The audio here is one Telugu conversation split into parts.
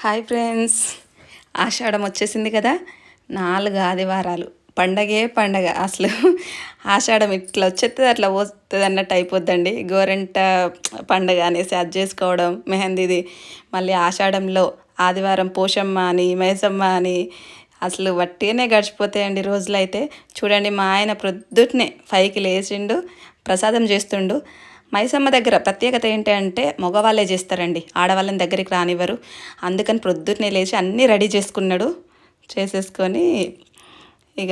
హాయ్ ఫ్రెండ్స్, ఆషాఢం వచ్చేసింది కదా. 4 ఆదివారాలు పండగే పండగ. అసలు ఆషాఢం ఇట్లా వచ్చేస్తుంది అట్లా పోతుంది అన్నట్టు అయిపోద్దండి. గోరెంట పండగ అనేసి అది చేసుకోవడం, మెహందీది. మళ్ళీ ఆషాఢంలో ఆదివారం పోషమ్మ అని, మైసమ్మ అని అసలు వట్టిగానే గడిచిపోతాయండి రోజులు. అయితే చూడండి, మా ఆయన ప్రొద్దుటనే 5కి లేచిండు, ప్రసాదం చేస్తుండు. మైసమ్మ దగ్గర ప్రత్యేకత ఏంటి అంటే మగవాళ్ళే చేస్తారండి, ఆడవాళ్ళని దగ్గరికి రానివ్వరు. అందుకని ప్రొద్దున్నే లేచి అన్నీ రెడీ చేసుకున్నాడు. చేసేసుకొని ఇక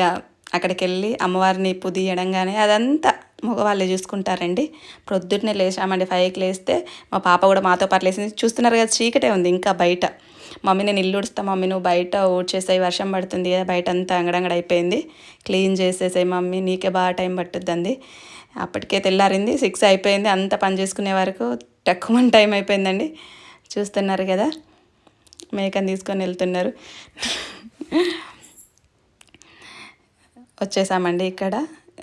అక్కడికి వెళ్ళి అమ్మవారిని పుదియడం కానీ అదంతా మగవాళ్ళే చూసుకుంటారండి. ప్రొద్దున్నే లేచామండి, 5కి లేస్తే మా పాప కూడా మాతో పాటు లేచింది. చూస్తున్నారు కదా, చీకటే ఉంది ఇంకా బయట. మమ్మీ నేను ఇల్లు ఉడుస్తా, మమ్మీ నువ్వు బయట ఊడ్చేసాయి, వర్షం పడుతుంది కదా, బయట అంతా అంగడంగడ అయిపోయింది, క్లీన్ చేసేసాయి మమ్మీ, నీకే బాగా టైం పట్టుద్దండి. అప్పటికే తెల్లారింది, 6 అయిపోయింది. అంత పని చేసుకునే వరకు తక్కువ టైం అయిపోయిందండి. చూస్తున్నారు కదా, మేకని తీసుకొని వెళ్తున్నారు. వచ్చేసామండి.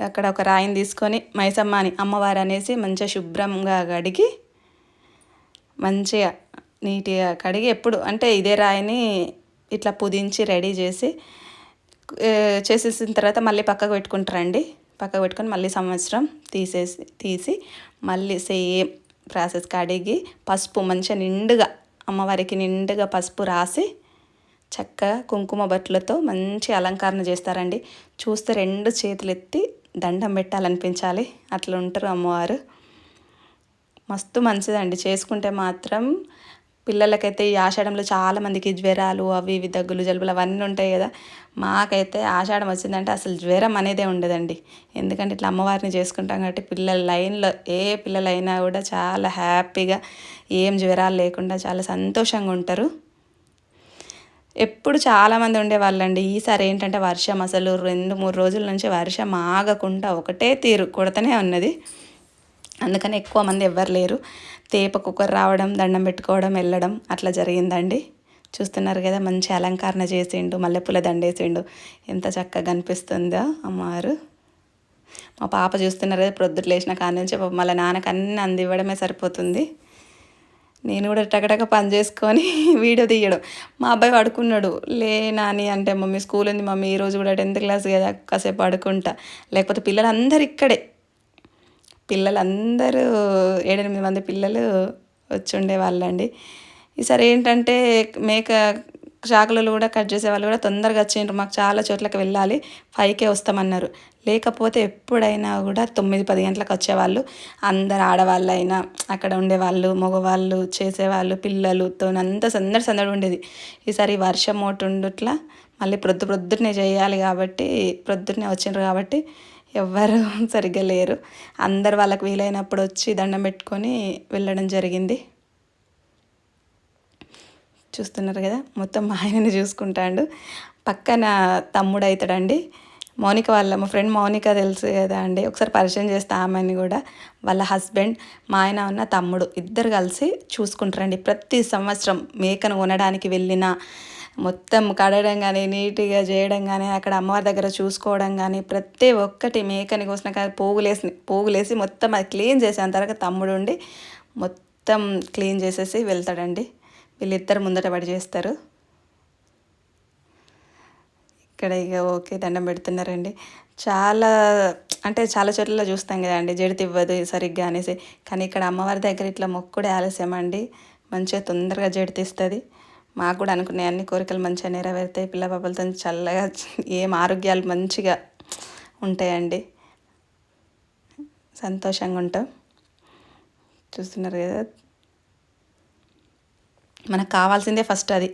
అక్కడ ఒక రాయిని తీసుకొని మైసమ్మ అని అమ్మవారు అనేసి మంచిగా శుభ్రంగా కడిగి, మంచిగా నీట్గా కడిగి, ఎప్పుడు అంటే ఇదే రాయిని ఇట్లా పుదించి రెడీ చేసేసిన తర్వాత మళ్ళీ పక్కకు పెట్టుకుంటారండి. పక్కకు పెట్టుకొని మళ్ళీ సంవత్సరం తీసి మళ్ళీ సేమ్ ప్రాసెస్ కడిగి పసుపు మంచిగా నిండుగా అమ్మవారికి నిండుగా పసుపు రాసి చక్కగా కుంకుమ బట్టలతో మంచి అలంకరణ చేస్తారండి. చూస్తే 2 చేతులు ఎత్తి దండం పెట్టాలనిపించాలి, అట్లా ఉంటారు అమ్మవారు. మస్తు మంచిదండి చేసుకుంటే మాత్రం. పిల్లలకైతే ఈ ఆషాఢంలో చాలామందికి జ్వరాలు అవి ఇవి దగ్గులు జలుబులు అవన్నీ ఉంటాయి కదా. మాకైతే ఆషాఢం వచ్చిందంటే అసలు జ్వరం అనేదే ఉండదండి. ఎందుకంటే ఇట్లా అమ్మవారిని చేసుకుంటాం కాబట్టి పిల్లల లైన్లో ఏ పిల్లలైనా కూడా చాలా హ్యాపీగా, ఏం జ్వరాలు లేకుండా చాలా సంతోషంగా ఉంటారు. ఎప్పుడు చాలామంది ఉండేవాళ్ళండి. ఈసారి ఏంటంటే వర్షం అసలు 2-3 రోజుల నుంచి వర్షం ఆగకుండా ఒకటే తీరు కొడుతూనే ఉన్నది. అందుకని ఎక్కువ మంది ఎవ్వరు లేరు. తేప కుక్కర్ రావడం, దండం పెట్టుకోవడం, వెళ్ళడం అట్లా జరిగిందండి. చూస్తున్నారు కదా, మంచి అలంకరణ చేసిండు, మల్లెపూల దండేసిండు, ఎంత చక్కగా కనిపిస్తుందో అమ్మవారు. మా పాప చూస్తున్నారు కదా, ప్రొద్దుట లేచిన కాడ నుంచి మళ్ళీ నాన్నకు అన్నీ అందివ్వడమే సరిపోతుంది. నేను కూడా టకటక పని చేసుకొని వీడియో తీయడం. మా అబ్బాయి పడుకున్నాడు. లే నాని అంటే, మమ్మీ స్కూల్ ఉంది మమ్మీ, ఈరోజు కూడా 10th క్లాస్ కదా, కాసేపు పడుకుంటా. లేకపోతే పిల్లలందరూ ఇక్కడే, పిల్లలందరూ 7-8 మంది పిల్లలు వచ్చి ఉండేవాళ్ళండి. ఈసారి ఏంటంటే మేక చాకులలో కూడా కట్ చేసే వాళ్ళు కూడా తొందరగా వచ్చిండ్రు. మాకు చాలా చోట్లకి వెళ్ళాలి, 5కే వస్తామన్నారు. లేకపోతే ఎప్పుడైనా కూడా 9-10 గంటలకు వచ్చేవాళ్ళు. అందరు ఆడవాళ్ళైనా అక్కడ ఉండేవాళ్ళు, మగవాళ్ళు చేసేవాళ్ళు, పిల్లలతో అంతా సందడి ఉండేది. ఈసారి వర్షం ఒకటి ఉండుట్లా మళ్ళీ ప్రొద్దునే చేయాలి కాబట్టి, ప్రొద్దునే వచ్చిండ్రు కాబట్టి ఎవ్వరు సరిగ్గా లేరు. అందరు వాళ్ళకి వీలైనప్పుడు వచ్చి దండం పెట్టుకొని వెళ్ళడం జరిగింది. చూస్తున్నారు కదా, మొత్తం మా ఆయనని చూసుకుంటాడు. పక్కన తమ్ముడు అవుతాడండి. మౌనిక మా ఫ్రెండ్ మౌనిక తెలుసు కదా అండి, ఒకసారి పరిచయం చేస్తా ఆమెని కూడా. వాళ్ళ హస్బెండ్, మా ఆయన ఉన్న తమ్ముడు ఇద్దరు కలిసి చూసుకుంటారండి. ప్రతి సంవత్సరం మేకను కొనడానికి వెళ్ళిన మొత్తం కడగడం కానీ, నీట్గా చేయడం కానీ, అక్కడ అమ్మవారి దగ్గర చూసుకోవడం కానీ, ప్రతి ఒక్కటి మేకని కోసిన కానీ పోగులేసి మొత్తం అది క్లీన్ చేసేంత వరకు తమ్ముడు ఉండి మొత్తం క్లీన్ చేసేసి వెళ్తాడండి. వీళ్ళిద్దరు ముందట పడి చేస్తారు. ఇక్కడ ఇక ఓకే దండం పెడుతున్నారండి. చాలా చాలా చోట్ల చూస్తాం కదండి, జడితి ఇవ్వదు సరిగ్గా అనేసి. కానీ ఇక్కడ అమ్మవారి దగ్గర ఇట్లా మొక్కుడే ఆలస్యం అండి, మంచిగా తొందరగా జడితిస్తుంది. మాకు కూడా అనుకునే అన్ని కోరికలు మంచిగా నెరవేరుతాయి. పిల్ల పాపలతో చల్లగా ఏం ఆరోగ్యాలు మంచిగా ఉంటాయండి, సంతోషంగా ఉంటాం. చూస్తున్నారు కదా, మనకు కావాల్సిందే ఫస్ట్ అది,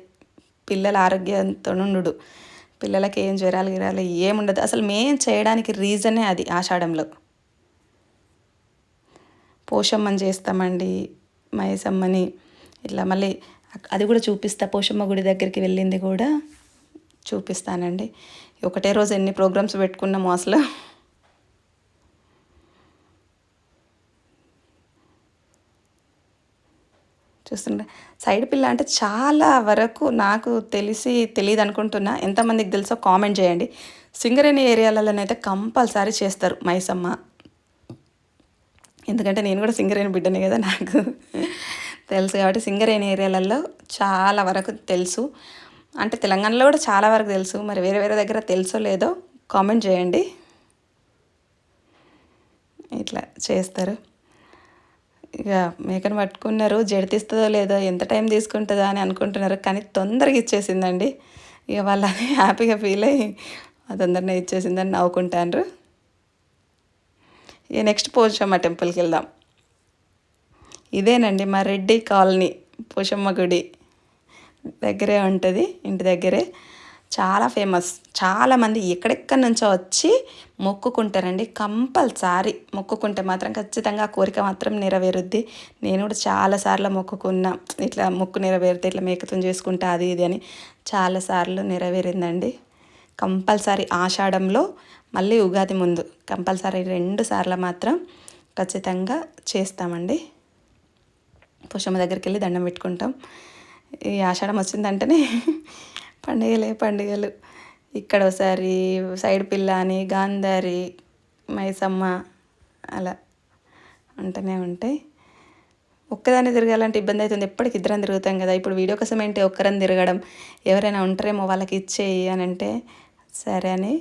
పిల్లల ఆరోగ్యంతో ఉండు. పిల్లలకి ఏం జ్వరాలు గిరాలు ఏముండదు. అసలు మేము చేయడానికి రీజనే అది. ఆషాఢంలో పోషమ్మని చేస్తామండి, మైసమ్మని ఇట్లా. మళ్ళీ అది కూడా చూపిస్తా, పోషమ్మ గుడి దగ్గరికి వెళ్ళింది కూడా చూపిస్తానండి. ఒకటే రోజు ఎన్ని ప్రోగ్రామ్స్ పెట్టుకున్నాము అసలు. చూస్తుండే సైడ్ పిల్ల అంటే చాలా వరకు నాకు తెలియదు అనుకుంటున్నా. ఎంతమందికి తెలుసో కామెంట్ చేయండి. సింగరేణి ఏరియాలలోనైతే కంపల్సరీ చేస్తారు మైసమ్మ. ఎందుకంటే నేను కూడా సింగరేణి బిడ్డనే కదా, నాకు తెలుసు కాబట్టి సింగరేణి ఏరియాలలో చాలా వరకు తెలుసు. అంటే తెలంగాణలో కూడా చాలా వరకు తెలుసు. మరి వేరే వేరే దగ్గర తెలుసో లేదో కామెంట్ చేయండి. ఇట్లా చేస్తారు. ఇక మేకను పట్టుకున్నారు, జడితిస్తుందో లేదో, ఎంత టైం తీసుకుంటుందో అని అనుకుంటున్నారు. కానీ తొందరగా ఇచ్చేసిందండి. ఇక వాళ్ళని హ్యాపీగా ఫీల్ అయ్యి తొందరగా ఇచ్చేసిందని నవ్వుకుంటారు. ఇక నెక్స్ట్ పోచమ్మ టెంపుల్కి వెళ్దాం. ఇదేనండి మా రెడ్డి కాలనీ పోచమ్మ గుడి దగ్గరే ఉంటుంది, ఇంటి దగ్గరే. చాలా ఫేమస్. చాలామంది ఎక్కడెక్కడి నుంచో వచ్చి మొక్కుకుంటారండి. కంపల్సరీ మొక్కుకుంటే మాత్రం ఖచ్చితంగా ఆ కోరిక మాత్రం నెరవేరుద్ది. నేను కూడా చాలాసార్లు మొక్కుకున్నా, ఇట్లా మొక్కు నెరవేరితే ఇట్లా మేకతో చేసుకుంటా అది ఇది అని. చాలాసార్లు నెరవేరిందండి. కంపల్సరీ ఆషాఢంలో మళ్ళీ ఉగాది ముందు కంపల్సరీ 2 సార్లు మాత్రం ఖచ్చితంగా చేస్తామండి. పోషమ్మ దగ్గరికి వెళ్ళి దండం పెట్టుకుంటాం. ఈ ఆషాఢం వచ్చిందంటేనే పండుగలు. ఇక్కడ ఒకసారి సైడ్ పిల్ల అని, గాంధారి, మైసమ్మ అలా ఉంటూనే ఉంటాయి. ఒక్కదాన్ని తిరగాలంటే ఇబ్బంది అవుతుంది. ఎప్పటికి ఇద్దరం తిరుగుతాం కదా. ఇప్పుడు వీడియో కోసం ఏంటి ఒక్కరని తిరగడం, ఎవరైనా ఉంటారేమో వాళ్ళకి ఇచ్చేయి అని అంటే సరే అని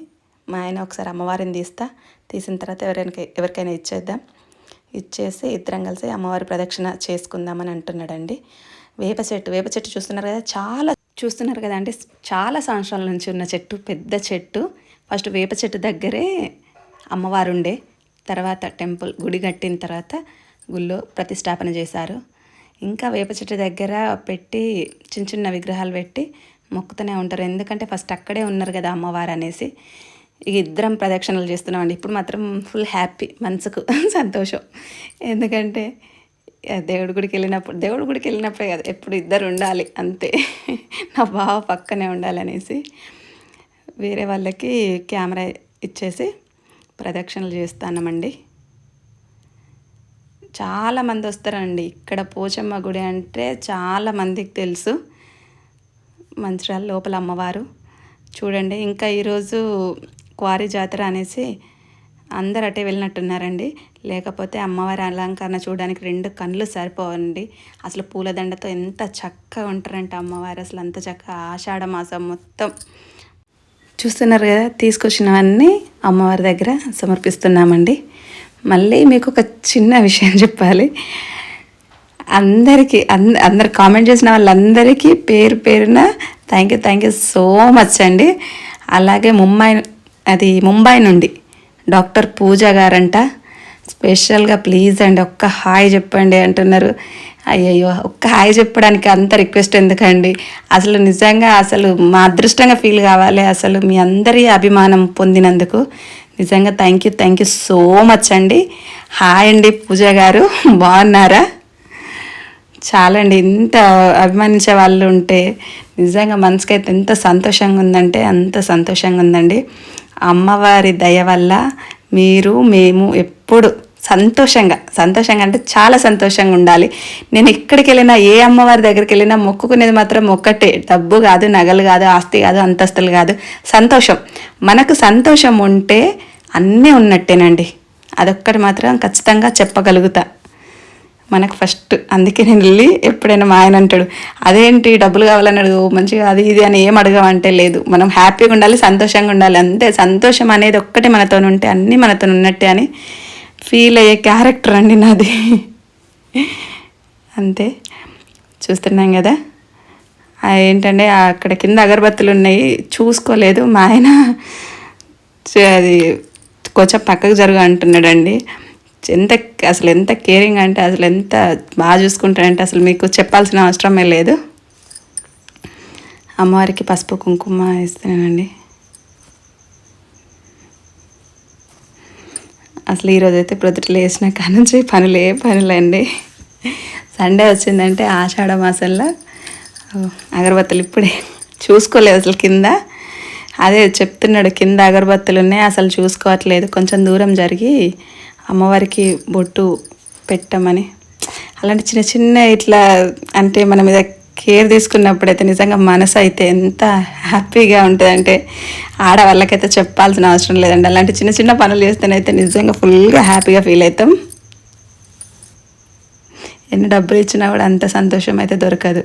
మా ఆయన ఒకసారి అమ్మవారిని తీసిన తర్వాత ఎవరికైనా ఇచ్చేసి ఇద్దరం కలిసి అమ్మవారి ప్రదక్షిణ చేసుకుందామని అంటున్నాడండి. వేప చెట్టు చూస్తున్నారు కదా అంటే చాలా సంవత్సరాల నుంచి ఉన్న చెట్టు, పెద్ద చెట్టు. ఫస్ట్ వేప చెట్టు దగ్గరే అమ్మవారు ఉండే, తర్వాత టెంపుల్ గుడి కట్టిన తర్వాత గుళ్ళో ప్రతిష్టాపన చేశారు. ఇంకా వేప చెట్టు దగ్గర పెట్టి చిన్న చిన్న విగ్రహాలు పెట్టి మొక్కుతూనే ఉంటారు. ఎందుకంటే ఫస్ట్ అక్కడే ఉన్నారు కదా అమ్మవారు అనేసి. ఇక ఇద్దరం ప్రదక్షిణలు చేస్తున్నామండి. ఇప్పుడు మాత్రం ఫుల్ హ్యాపీ, మనసుకు సంతోషం. ఎందుకంటే దేవుడి గుడికి వెళ్ళినప్పుడే కదా, ఎప్పుడు ఇద్దరు ఉండాలి అంతే. నా బావ పక్కనే ఉండాలనేసి వేరే వాళ్ళకి కెమెరా ఇచ్చేసి ప్రదక్షిణలు చేస్తున్నామండి. చాలామంది వస్తారండి ఇక్కడ. పోచమ్మ గుడి అంటే చాలామందికి తెలుసు. మంచిర్యాల లోపల అమ్మవారు చూడండి. ఇంకా ఈరోజు క్వారీ జాతర అనేసి అందరు అటే వెళ్ళినట్టున్నారండి. లేకపోతే అమ్మవారి అలంకరణ చూడడానికి 2 కళ్ళు సరిపోవండి. అసలు పూలదండతో ఎంత చక్కగా ఉంటారంటే అమ్మవారు, అసలు అంత చక్కగా. ఆషాఢ మాసం మొత్తం చూస్తున్నారు కదా. తీసుకొచ్చినవన్నీ అమ్మవారి దగ్గర సమర్పిస్తున్నామండి. మళ్ళీ మీకు ఒక చిన్న విషయం చెప్పాలి. అందరు కామెంట్ చేసిన వాళ్ళందరికీ పేరున థ్యాంక్ యూ సో మచ్ అండి. అలాగే ముంబై నుండి డాక్టర్ పూజ గారంట స్పెషల్గా ప్లీజ్ అండి ఒక్క హాయ్ చెప్పండి అంటున్నారు. అయ్యయ్యో, ఒక్క హాయ్ చెప్పడానికి అంత రిక్వెస్ట్ ఎందుకండి? అసలు నిజంగా అసలు మా అదృష్టంగా ఫీల్ కావాలి అసలు మీ అందరి అభిమానం పొందినందుకు. నిజంగా థ్యాంక్ యూ సో మచ్ అండి. హాయ్ అండి పూజ గారు, బాగున్నారా? చాలండి, ఇంత అభిమానించే వాళ్ళు ఉంటే నిజంగా మనసుకైతే ఎంత సంతోషంగా ఉందంటే అంత సంతోషంగా ఉందండి. అమ్మవారి దయ వల్ల మేము ఎప్పుడు సంతోషంగా అంటే చాలా సంతోషంగా ఉండాలి. నేను ఎక్కడికి వెళ్ళినా, ఏ అమ్మవారి దగ్గరికి వెళ్ళినా మొక్కుకునేది మాత్రం ఒక్కటే, డబ్బు కాదు, నగలు కాదు, ఆస్తి కాదు, అంతస్తులు కాదు, సంతోషం. మనకు సంతోషం ఉంటే అన్నీ ఉన్నట్టేనండి. అదొక్కటి మాత్రం ఖచ్చితంగా చెప్పగలుగుతా మనకు ఫస్ట్. అందుకే నేను వెళ్ళి ఎప్పుడైనా మా ఆయన అంటాడు, అదేంటి డబ్బులు కావాలని అడుగు, మంచిగా అది ఇది అని ఏం అడగమంటే లేదు, మనం హ్యాపీగా ఉండాలి, సంతోషంగా ఉండాలి అంతే. సంతోషం అనేది ఒక్కటే మనతో ఉంటే అన్నీ మనతో ఉన్నట్టే అని ఫీల్ అయ్యే క్యారెక్టర్ అండి నాది. అంతే. చూస్తున్నాం కదా ఏంటంటే అక్కడ కింద అగరబత్తులు ఉన్నాయి, చూసుకోలేదు మా ఆయన. అది కొంచెం పక్కకు జరుగు అంటున్నాడండి. అసలు ఎంత కేరింగ్ అంటే, అసలు ఎంత బాగా చూసుకుంటాడంటే అసలు మీకు చెప్పాల్సిన అవసరమే లేదు. అమ్మవారికి పసుపు కుంకుమ ఇస్తున్నానండి. అసలు ఈరోజైతే ప్రొద్దుట లేచిన కానుంచి పనులండి. సండే వచ్చిందంటే ఆషాఢ మాసంలో అగరబత్తులు ఇప్పుడే చూసుకోలేదు అసలు కింద. అదే చెప్తున్నాడు, కింద అగరబత్తులు ఉన్నాయి అసలు చూసుకోవట్లేదు, కొంచెం దూరం జరిగి అమ్మవారికి బొట్టు పెట్టమని. అలాంటి చిన్న చిన్న ఇట్లా అంటే మన మీద కేర్ తీసుకున్నప్పుడైతే నిజంగా మనసు అయితే ఎంత హ్యాపీగా ఉంటుందంటే ఆడవాళ్ళకైతే చెప్పాల్సిన అవసరం లేదండి. అలాంటి చిన్న చిన్న పనులు చేస్తేనైతే నిజంగా ఫుల్గా హ్యాపీగా ఫీల్ అవుతాం. ఎన్ని డబ్బులు ఇచ్చినా కూడా అంత సంతోషం అయితే దొరకదు.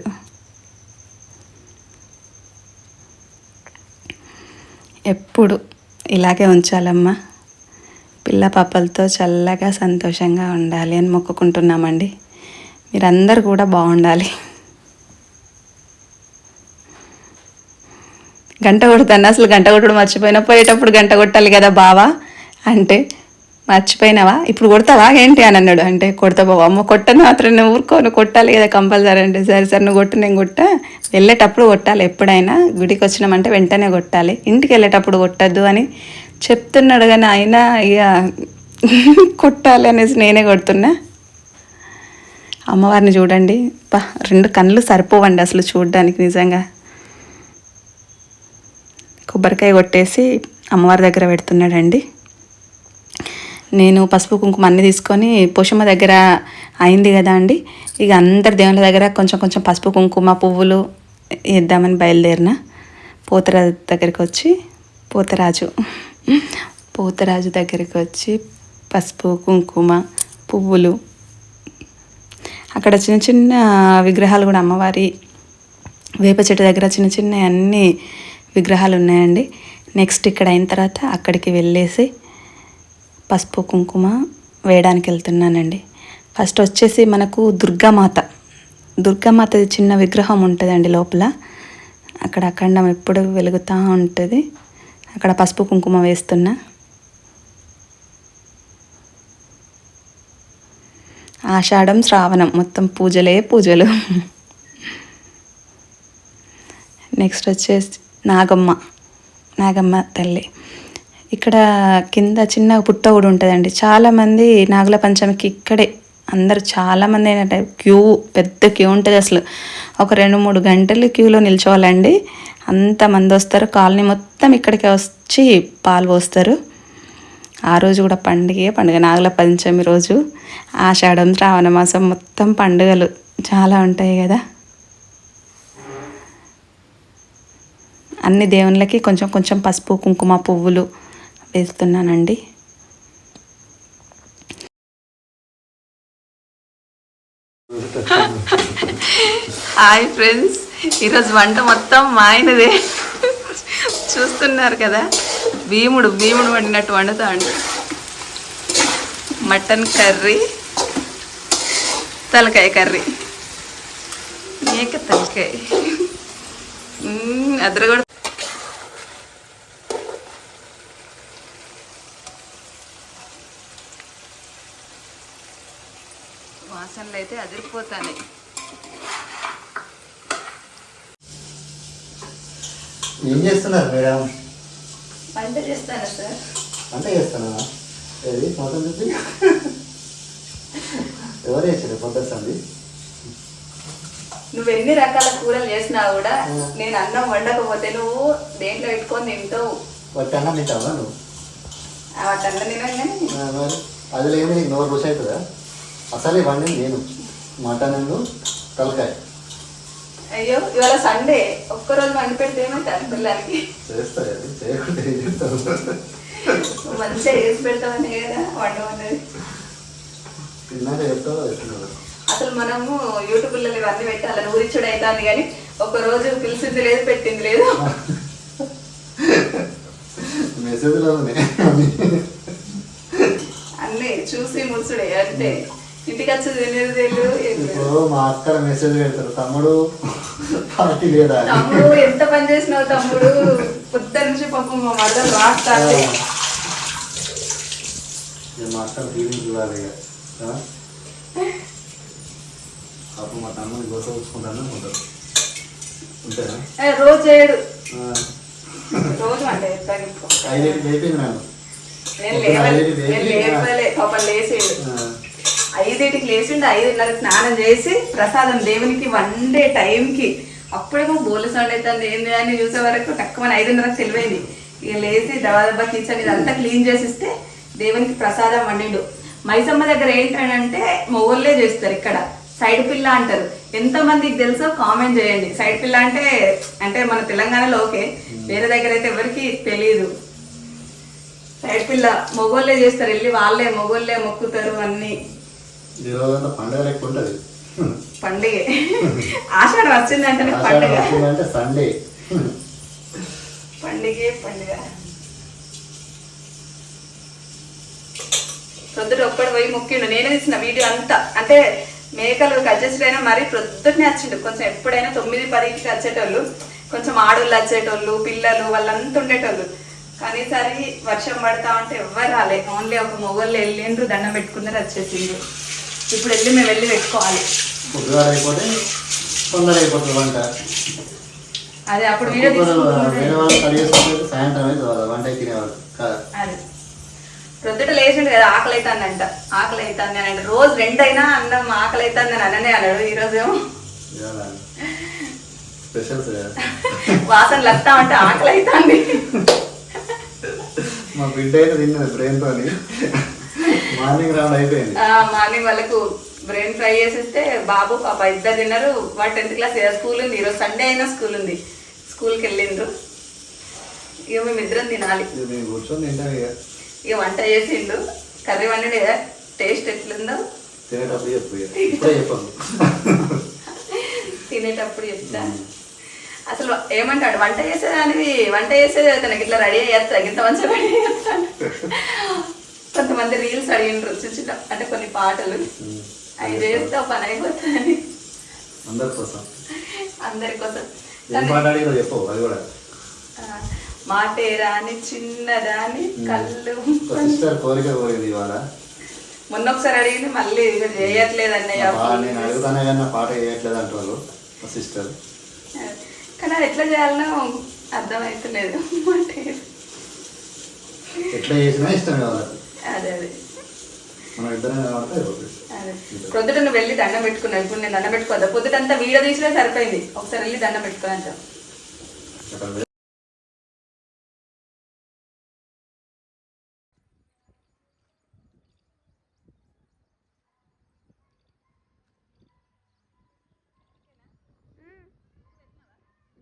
ఎప్పుడు ఇలాగే ఉంచాలమ్మా, పిల్ల పాపలతో చల్లగా సంతోషంగా ఉండాలి అని మొక్కుకుంటున్నామండి. మీరందరూ కూడా బాగుండాలి. గంట కొడతాను, అసలు గంట కొట్టడం మర్చిపోయినా, పోయేటప్పుడు గంట కొట్టాలి కదా బావా అంటే, మర్చిపోయినావా ఇప్పుడు కొడతావా ఏంటి అని అన్నాడు. అంటే కొడతా బావా. అమ్మ కొట్టను మాత్రం నువ్వు ఊరుకోను, కొట్టాలి కదా కంపల్సరీ అంటే, సరే సరే నువ్వు కొట్టు నేను కొట్టా, వెళ్ళేటప్పుడు కొట్టాలి, ఎప్పుడైనా గుడికి వచ్చినామంటే వెంటనే కొట్టాలి, ఇంటికి వెళ్ళేటప్పుడు కొట్టద్దు అని చెప్తున్నాడు. కానీ అయినా ఇక కొట్టాలి అనేసి నేనే కొడుతున్నా. అమ్మవారిని చూడండి, 2 కళ్ళు సరిపోవండి అసలు చూడడానికి. నిజంగా కొబ్బరికాయ కొట్టేసి అమ్మవారి దగ్గర పెడుతున్నాడండి. నేను పసుపు కుంకుమ అన్నీ తీసుకొని పోషమ్మ దగ్గర అయింది కదా అండి, ఇక అందరి దేవుళ్ళ దగ్గర కొంచెం కొంచెం పసుపు కుంకుమ పువ్వులు వేద్దామని బయలుదేరిన. పోతరాజు దగ్గరికి వచ్చి పోతరాజు దగ్గరికి వచ్చి పసుపు కుంకుమ పువ్వులు, అక్కడ చిన్న చిన్న విగ్రహాలు కూడా అమ్మవారి వేప చెట్టు దగ్గర చిన్న చిన్న అన్ని విగ్రహాలు ఉన్నాయండి. నెక్స్ట్ ఇక్కడ అయిన తర్వాత అక్కడికి వెళ్ళేసి పసుపు కుంకుమ వేయడానికి వెళ్తున్నానండి. ఫస్ట్ వచ్చేసి మనకు దుర్గామాత చిన్న విగ్రహం ఉంటుందండి లోపల, అక్కడ అఖండం ఎప్పుడు వెలుగుతూ ఉంటుంది, అక్కడ పసుపు కుంకుమ వేస్తున్నా. ఆషాఢం శ్రావణం మొత్తం పూజలు. నెక్స్ట్ వచ్చేసి నాగమ్మ తల్లి. ఇక్కడ కింద చిన్న పుట్ట కూడా ఉంటుందండి. చాలామంది నాగుల పంచమికి ఇక్కడే అందరు చాలామంది అయినట్టు పెద్ద క్యూ ఉంటుంది అసలు. ఒక 2-3 గంటలు క్యూలో నిల్చోవాలండి, అంతమంది వస్తారు. కాలనీ మొత్తం ఇక్కడికి వచ్చి పాలు పోస్తారు. ఆ రోజు కూడా పండుగ నాగుల పంచమి రోజు. ఆషాఢం శ్రావణ మాసం మొత్తం పండుగలు చాలా ఉంటాయి కదా. అన్ని దేవుళ్ళకి కొంచెం కొంచెం పసుపు కుంకుమ పువ్వులు వేస్తున్నానండి. హాయ్ ఫ్రెండ్స్, ఈరోజు వంట మొత్తం మా ఆయనదే. చూస్తున్నారు కదా, భీముడు వండినట్టు వండుతా అండి. మటన్ కర్రీ, తలకాయ కర్రీ, మేక తలకాయ అదరగొడ. వాసనలు అయితే అదిరిపోతాయి. ఏం చేస్తున్నారు మేడం? వంట చేస్తాను సార్. వంట చేస్తానా? ఏది మొత్తం చూసి ఎవరు చేసారు పొద్దుంది? నువ్వు ఎన్ని రకాల కూరలు చేసినా కూడా నేను అన్నం వండకపోతే నువ్వు దేంట్లో పెట్టుకొని తింటావు. వాటి అన్నం తింటావా నువ్వు? వాటి అన్నం తినగానే అది ఏమి నీకు నోరు రుచి అవుతుందా? అసలే వండింది నేను, మటన్ తలకాయ. అయ్యో ఇవాళ సండే, ఒక్కరోజు వండి పెడితే ఏమంటారు పిల్లలకి? చేస్తాయి, అది చేయకుండా ఏం చేస్తావు? మంచిగా వేసి పెడతామనే కదా వండమన్నది. తిన్నాక చెప్తావా? చెప్తున్నావు. అసలు మనము యూట్యూబ్లో ఇవన్నీ పెట్టాలి, ఊరిచ్చుడు అవుతుంది కానీ ఒకరోజు పిలిచింది లేదు, పెట్టింది లేదు. మెసేజ్లో అన్నీ చూసి ముసుడే అంటే ఇంటికి వచ్చి తినేది తెలియదు. ఇప్పుడు మా అక్కడ మెసేజ్ పెడతారు, తమ్ముడు పార్టీ లేదా? తమ్ముడు ఎంత పని చేసినావు తమ్ముడు, పొద్దు నుంచి పాపం మా మదర్ రాస్తాను. మా అక్కడ ఫీలింగ్ చూడాలి. పాపం మా తమ్ముడు గోస వచ్చుకుంటాను ఉంటారు. అంతేనా? రోజు చేయడు, రోజు అంటే 5 అయిపోయింది మేడం. లేపలే పాపం లేచేడు. 5కి లేచిండు, 5:30 స్నానం చేసి ప్రసాదం దేవునికి వండే టైంకి అప్పుడేమో బోలు సౌండ్ అవుతుంది ఏంది అని చూసే వరకు తక్కువ 5:30 తెలివైంది. ఇక లేచి దబా కిచెన్ ఇదంతా క్లీన్ చేసిస్తే దేవునికి ప్రసాదం వండిండు. మైసమ్మ దగ్గర ఏంటంటే మొగోళ్ళే చేస్తారు, ఇక్కడ సైడ్ పిల్ల అంటారు. ఎంతమందికి తెలుసో కామెంట్ చేయండి. సైడ్ పిల్ల అంటే మన తెలంగాణలో ఓకే, వేరే దగ్గర అయితే ఎవరికి తెలియదు. సైడ్ పిల్ల మొగోళ్ళే చేస్తారు, వెళ్ళి వాళ్ళే మొగోళ్ళే మొక్కుతారు అన్నీ. ఈరోజంతా పండుగ లెక్క ఉంటుంది. పండుగ ఆషాఢం వచ్చిందంటే పండుగ అంటే సండే పండుగ ప్రొద్దుట ఒక్కడు పోయి మొక్కిండు. నేనే తీసిన వీడియో అంతా. అంటే మేకలు అడ్జస్ట్ అయినా మరీ ప్రొద్దుటనే వచ్చిండు. కొంచెం ఎప్పుడైనా 9-10కి వచ్చేటోళ్ళు, కొంచెం ఆడోళ్ళు వచ్చేటోళ్ళు, పిల్లలు వాళ్ళంతా ఉండేటోళ్ళు. కానీ ఈసారి వర్షం పడతా ఉంటే ఎవ్వరు రాలే. ఓన్లీ ఒక మొగోళ్ళు వెళ్ళిండ్రు, దండం పెట్టుకున్నారు, వచ్చేసిండ్రు. ఇప్పుడు మేము వెళ్ళి పెట్టుకోవాలి. అయిపోతే తొందర అయిపోతుంది వంట. అదే అప్పుడు వీడియో సాయంత్రం అయితే వంట తినేవాళ్ళు. అదే ప్రొద్దుట లేచిండు కదా, ఆకలి అవుతుందంట. ఆకలి అవుతుంది అని అంటే రోజు 2 అయినా అన్నం ఆకలి అవుతుంది అని అననే అన్నాడు. ఈరోజేమో స్పెషల్స్ వాసన లత్తా అంటే ఆకలి అవుతుంది. మా బిడ్డ అయితే తిన్నది బ్రెయిన్ తోని. మార్నింగ్ రౌండ్ అయిపోయింది. మార్నింగ్ వాళ్ళకు బ్రెయిన్ ఫ్రై చేసేస్తే బాబు పాప ఇద్దరు తిన్నారు. వాడు 10th క్లాస్ స్కూల్ ఉంది. ఈరోజు సండే అయినా స్కూల్ ఉంది. స్కూల్కి వెళ్ళిండ్రు. ఇక మేము ఇద్దరం తినాలి. కూర్చొని తింటాం. ఇక వంట చేసిండు, కర్రీ వండి కదా, టేస్ట్ ఎట్లుందో తినేటప్పుడు చెప్తా. అసలు ఏమంటాడు, వంట చేసేది తనకి ఇట్లా రెడీ అయ్యేస్తా, ఇంత మంచిగా రెడీ అయ్యేస్తాను. కొంతమంది రీల్స్ అడిగిండ్రు చిన్న, అంటే కొన్ని పాటలు అవి చేస్తే పని అయిపోతుంది అందరి కోసం. మాటే రాని చిన్నదాని కళ్ళు మొన్న ఒకసారి అడిగింది, మళ్ళీ చేయట్లేదు అన్నయ్య. కానీ అది ఎట్లా చేయాలనో అర్థమవుతలేదు. అదే అదే పొద్దుట నువ్వు వెళ్ళి దండం పెట్టుకున్నావు. ఇప్పుడు నేను దండం పెట్టుకోవద్దా? పొద్దుటంతా వీడియో తీసినా సరిపోయింది. ఒకసారి వెళ్ళి దండం పెట్టుకోవాలంట.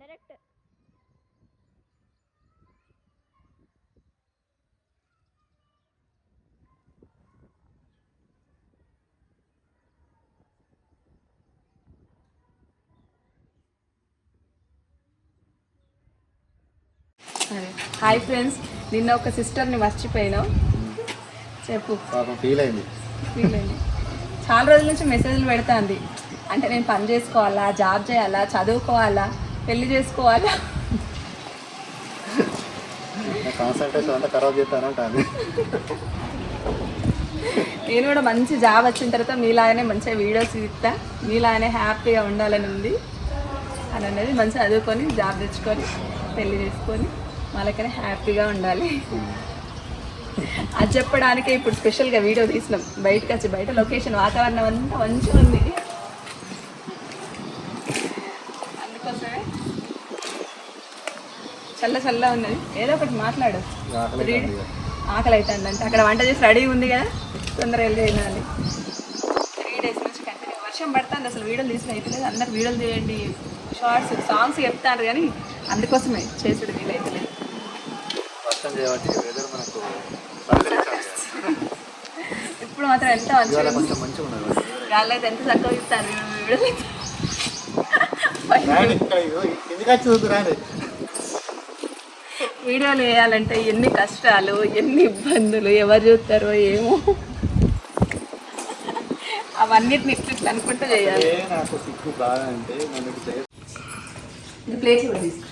డైరెక్ట్ హాయ్ ఫ్రెండ్స్, నిన్న ఒక సిస్టర్ని మర్చిపోయినావు. చెప్పు. ఫీల్ అయింది. చాలా రోజుల నుంచి మెసేజ్లు పెడతాంది. అంటే నేను పని చేసుకోవాలా, జాబ్ చేయాలా, చదువుకోవాలా, పెళ్లి చేసుకోవాలా, కాన్సంట్రేషన్ అంతా ఖరాబ్ చేస్తానంటాను. నేను కూడా మంచి జాబ్ వచ్చిన తర్వాత మీలాగానే మంచిగా వీడియోస్ ఇస్తా, మీలాగానే హ్యాపీగా ఉండాలని ఉంది అని అనేది. మంచిగా చదువుకొని జాబ్ తెచ్చుకొని పెళ్లి చేసుకొని వాళ్ళకనే హ్యాపీగా ఉండాలి. అది చెప్పడానికే ఇప్పుడు స్పెషల్గా వీడియో తీసినాం. బయటకు వచ్చి బయట లొకేషన్ వాతావరణం అంతా మంచిగా ఉంది. అందుకోసమే చల్ల ఉన్నది. ఏదో ఒకటి మాట్లాడు. ఆకలి అవుతుందంటే అక్కడ వంట చేసి రెడీ ఉంది కదా, తొందరగా వెళ్ళి తినాలి. 3 days నుంచి కంటిన్యూ వర్షం పడుతుంది. అసలు వీడియోలు తీసుకుని అవుతలేదు. అందరు వీడియోలు చేయండి, షార్ట్స్, సాంగ్స్ చెప్తారు, కానీ అందుకోసమే చేసుడు వీలు అవుతలేదు. ఇప్పుడు మాత్రం ఎంత మంచిగా గాలి అయితే ఎంత చక్కగా ఇస్తారు. వీడియోలు వేయాలంటే ఎన్ని కష్టాలు, ఎన్ని ఇబ్బందులు, ఎవరు చూస్తారో ఏమో, అవన్నిటిని ఇట్లా అనుకుంటూ చేయాలి. ప్లేట్లు కూడా తీసుకో.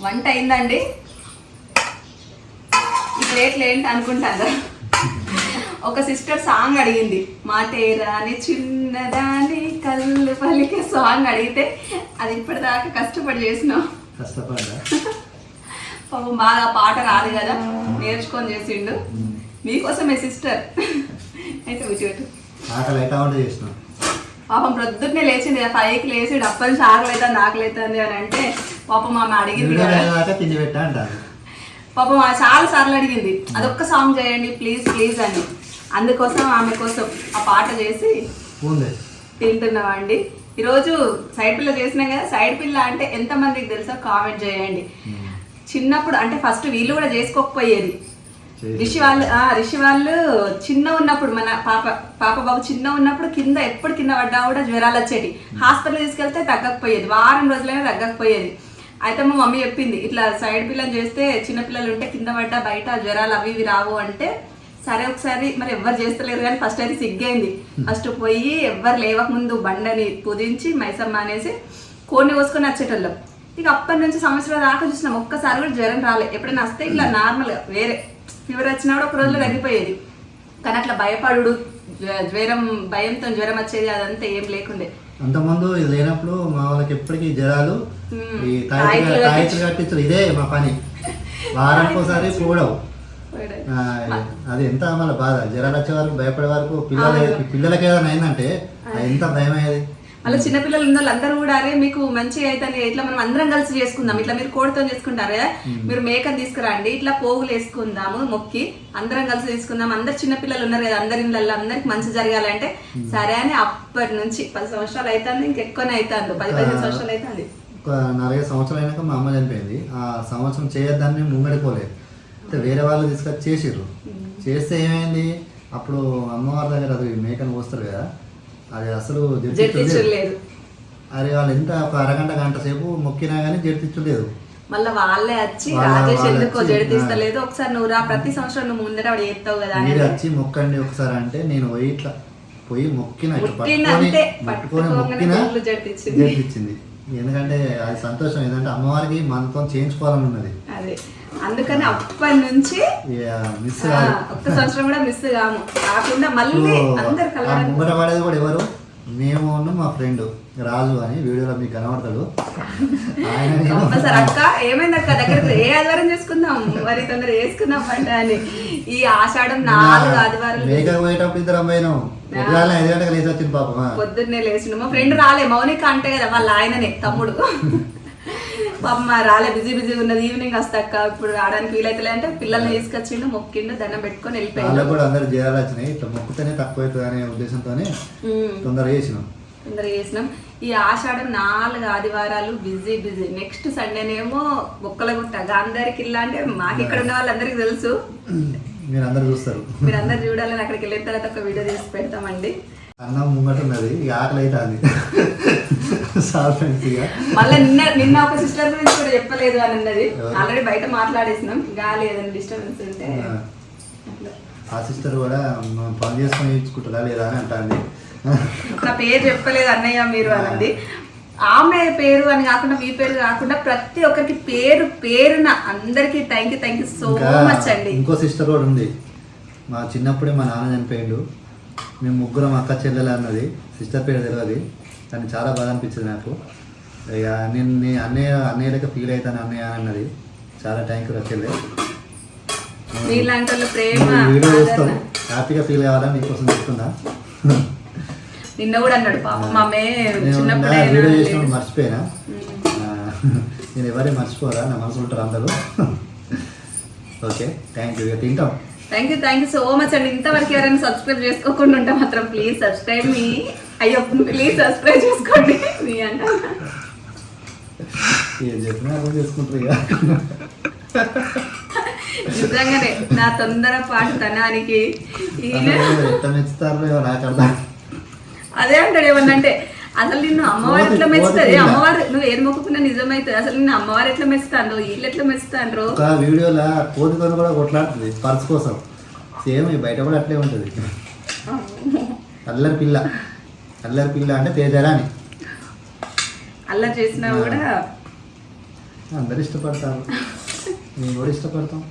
వంట అయిందండి. ఈ ప్లేట్లు ఏంటి అనుకుంటారా? ఒక సిస్టర్ సాంగ్ అడిగింది, మాటేరా అని చిన్నదాని కళ్ళు పలికే సాంగ్ అడిగితే అది ఇప్పటిదాకా కష్టపడి చేసినాం. పాపం బాగా పాట రాదు కదా, నేర్చుకొని చేసిండు. మీకోసమే సిస్టర్. అయితే కూర్చోట్టు. పాపం ప్రొద్దునే లేచింది, 5కి లేచి అప్పటి నుంచి ఆకలి అవుతుంది అని అంటే పాపం ఆమె అడిగింది కదా. పాపం చాలా సార్లు అడిగింది, అదొక్క సాంగ్ చేయండి ప్లీజ్ అని. అందుకోసం ఆమె కోసం ఆ పాట చేసి తింటున్నామండి. ఈరోజు సైడ్ పిల్ల చేసినాం కదా. సైడ్ పిల్ల అంటే ఎంతమందికి తెలుసో కామెంట్ చేయండి. చిన్నప్పుడు అంటే ఫస్ట్ వీళ్ళు కూడా చేసుకోకపోయేది, రిషి వాళ్ళు చిన్న ఉన్నప్పుడు మన పాప బాబు చిన్న ఉన్నప్పుడు కింద ఎప్పుడు కింద పడ్డా కూడా జ్వరాలు వచ్చేటి. హాస్పిటల్ తీసుకెళ్తే తగ్గకపోయేది, వారం రోజులైనా తగ్గకపోయేది. అయితే మా మమ్మీ చెప్పింది ఇట్లా సైడ్ పిల్లని చేస్తే చిన్నపిల్లలు ఉంటే కింద పడ్డా బయట జ్వరాలు అవి ఇవి రావు అంటే, సరే ఒకసారి మరి ఎవ్వరు చేస్తలేరు కానీ ఫస్ట్ అయితే సిగ్గైంది. ఫస్ట్ పోయి ఎవ్వరు లేవక ముందు బండని పుదించి మైసమ్మ అనేసి కోడిని కోసుకొని వచ్చేటోళ్ళం. ఇక అప్పటి నుంచి సంవత్సరం దాకా చూసినాం, ఒక్కసారి కూడా జ్వరం రాలే. ఎప్పుడైనా వస్తే ఇట్లా నార్మల్గా వేరే ఫీవర్ వచ్చినా కూడా ఒక రోజులో తగ్గిపోయేది. కానీ అట్లా భయపడు జ్వరం భయంతో జ్వరం వచ్చేది అదంతా ఏం లేకుండే. అంతకుముందు ఇది లేనప్పుడు మా వాళ్ళకి ఎప్పటికీ జ్వరాలు ఈ తాయితులు కట్టించరు, ఇదే మా పని. వారానికి ఒకసారి పోవడం, అది ఎంత మన బాధ. జ్వరాలు వచ్చే వరకు భయపడే వరకు పిల్లలకి ఏదైనా అయిందంటే ఎంత భయం అయ్యేది. అలా చిన్నపిల్లలు ఉన్న వాళ్ళు అందరూ కూడా అరే మీకు మంచిగా అయితే ఇట్లా మనం అందరం కలిసి చేసుకుందాం, ఇట్లా మీరు కోడితో చేసుకుంటారు కదా, మీరు మేకని తీసుకురండి, ఇట్లా పోగులు వేసుకుందాము మొక్కి అందరం కలిసి తీసుకుందాం, అందరు చిన్నపిల్లలు ఉన్నారు కదా అందరి ఇళ్ళల్లో అందరికి మంచి జరగాలంటే సరే అని అప్పటి నుంచి 10 సంవత్సరాలు అవుతుంది, ఇంకెక్కువనే అవుతుంది, 10-15 సంవత్సరాలు అవుతుంది. ఒక 40 సంవత్సరాలు అయినాక మా అమ్మ చనిపోయింది. ఆ సంవత్సరం చేయొద్దని మేము ముంగడిపోలేదు, అయితే వేరే వాళ్ళు తీసుకొచ్చి చేసిర్రు. చేస్తే ఏమైంది, అప్పుడు అమ్మవారి దగ్గర అది మేకను పోస్తారు కదా, అది అసలు జడితిచ్చలేదు. అరే వాళ్ళు ఎంత ఒక అరగంట గంట సేపు మొక్కినా కానీ జడితిచ్చలేదు. మళ్ళీ వాళ్ళే వచ్చి రాజేష్ ఎందుకో జడితిస్తలేదు, ఒకసారి నువ్వు రా, ప్రతి సంవత్సరం నువ్వు ముందర వాడు చేస్తావు కదా మీరు వచ్చి మొక్కండి ఒకసారి అంటే నేను పోయి ఇట్లా పోయి మొక్కిన పట్టుకొని మొక్కిన జడితిచ్చింది. ఎందుకంటే అది సంతోషం, ఏంటంటే అమ్మవారికి మనతో చేయించుకోవాలని ఉన్నది. అదే అందుకని అప్పటి నుంచి మిస్ ఒక్క సంవత్సరం కూడా మిస్ కాకుండా మళ్ళీ అందరు ముంగట పడేది కూడా ఎవరు, మేము మా ఫ్రెండ్ రాజు అని వీడియోలో మీకు కనబడతాడు. సార్ అక్క ఏమైంది అక్క దగ్గర ఏ ఆదివారం చేసుకుందాం మరి తొందర వేసుకుందాం పంట అని. ఈ ఆషాఢం 4 ఆదివారాలు మేక పోయేటప్పుడు ఇద్దరు అమ్మాయినాం, 5 గంటలకు లేచి వచ్చింది పాప. పొద్దున్నే లేచిన మా ఫ్రెండ్ రాలే, మౌనిక అంటే కదా వాళ్ళ ఆయననే తమ్ముడు, పాప రాలే బిజీ ఉన్నది, ఈవినింగ్ వస్తాక ఇప్పుడు రావడానికి వీలైతే అంటే పిల్లల్ని తీసుకొచ్చిండు, మొక్కిండు, దండం పెట్టుకొని వెళ్ళిపోయాడు. కూడా అందరు చేయాలి వచ్చినాయి, ఇట్లా మొక్కుతేనే తక్కువ అవుతుంది అనే ఉద్దేశంతోనే తొందర చేసినాం. ఈ ఆషాఢం 4 ఆదివారాలు బిజీ. నెక్స్ట్ సండేనేమో బొక్కలగుట్ట గాంధారికి ఇల్లా, అంటే మాకు ఇక్కడ ఉన్న వాళ్ళందరికీ తెలుసు, మీరందరూ చూస్తారు, మీరందరూ చూడాలని అక్కడికి వెళ్ళిన తర్వాత ఒక వీడియో తీసి పెడతామండి. అన్నం ముంగట ఉన్నది, ఆకలి అవుతుంది. మళ్ళీ నిన్న ఒక సిస్టర్ గురించి కూడా చెప్పలేదు అని అన్నది, ఆల్రెడీ బయట మాట్లాడేసినాం, గాలి ఏదైనా డిస్టర్బెన్స్ ఉంటే. ఆ సిస్టర్ కూడా పని చేసుకొని ఇచ్చుకుంటారా లేదా అని అంటుంది. నా పేరు చెప్పలేదు అన్నయ్య మీరు అనండి. ఆమె పేరు అని కాకుండా మీ పేరు కాకుండా ప్రతి ఒక్కరికి పేరున అందరికి థ్యాంక్ యూ సో మచ్ అండి. ఇంకో సిస్టర్ కూడా ఉంది, మా చిన్నప్పుడే మా నాన్న చనిపోయిండు, మేము ముగ్గురం అక్క చెల్లెలు అన్నది, సిస్టర్ పేరు తెలియదు, కానీ చాలా బాధ అనిపించింది నాకు. ఇక నేను అన్నయ్యలకి ఫీల్ అవుతాను అన్నయ్య అన్నది, చాలా థ్యాంక్ యూ చెల్లె. వీడియో చూస్తాం, హ్యాపీగా ఫీల్ కావాలని మీకోసం చెప్తున్నా. నిన్న కూడా అన్నాడు పాప వీడియో చేసినప్పుడు మర్చిపోయినా, నేను ఎవరైనా మర్చిపోరా, నా మనసు ఉంటారు అందరూ. ఓకే థ్యాంక్ యూ, ఇక తింటాం. థ్యాంక్ యూ సో మచ్ అండి. ఇంతవరకు ఎవరైనా సబ్స్క్రైబ్ చేసుకోకుండా ఉంటే మాత్రం ప్లీజ్ సబ్స్క్రైబ్ మీ, అయ్యో ప్లీజ్ సబ్స్క్రైబ్ చేసుకోండి మీ అంట. ఏం చెప్పినా అర్థం చేసుకుంటారు ఇక. నిజంగానే నా తొందరపాటు తనానికి మెచ్చుతారు నాకు అర్థం. అదే అంటాడు ఏమన్నంటే, అసలు నిన్ను అమ్మవారు ఎట్లా మెచ్చుతుంది, అమ్మవారు నువ్వు ఏది మొక్కుకున్నా నిజమైతుంది, అసలు నిన్ను అమ్మవారు ఎట్లా మెచ్చుతాండ్రు, వీళ్ళు ఎట్లా మెచ్చుతాండ్రు. ఒక వీడియోలో కోతితో కూడా కొట్లాడుతుంది పర్స్ కోసం, సేమ్ బయట కూడా అట్లే ఉంటుంది. అల్లరి పిల్ల అంటే తేజరాని అల్లరి చేసినా కూడా అందరు ఇష్టపడతారు, మేము కూడా ఇష్టపడతాం.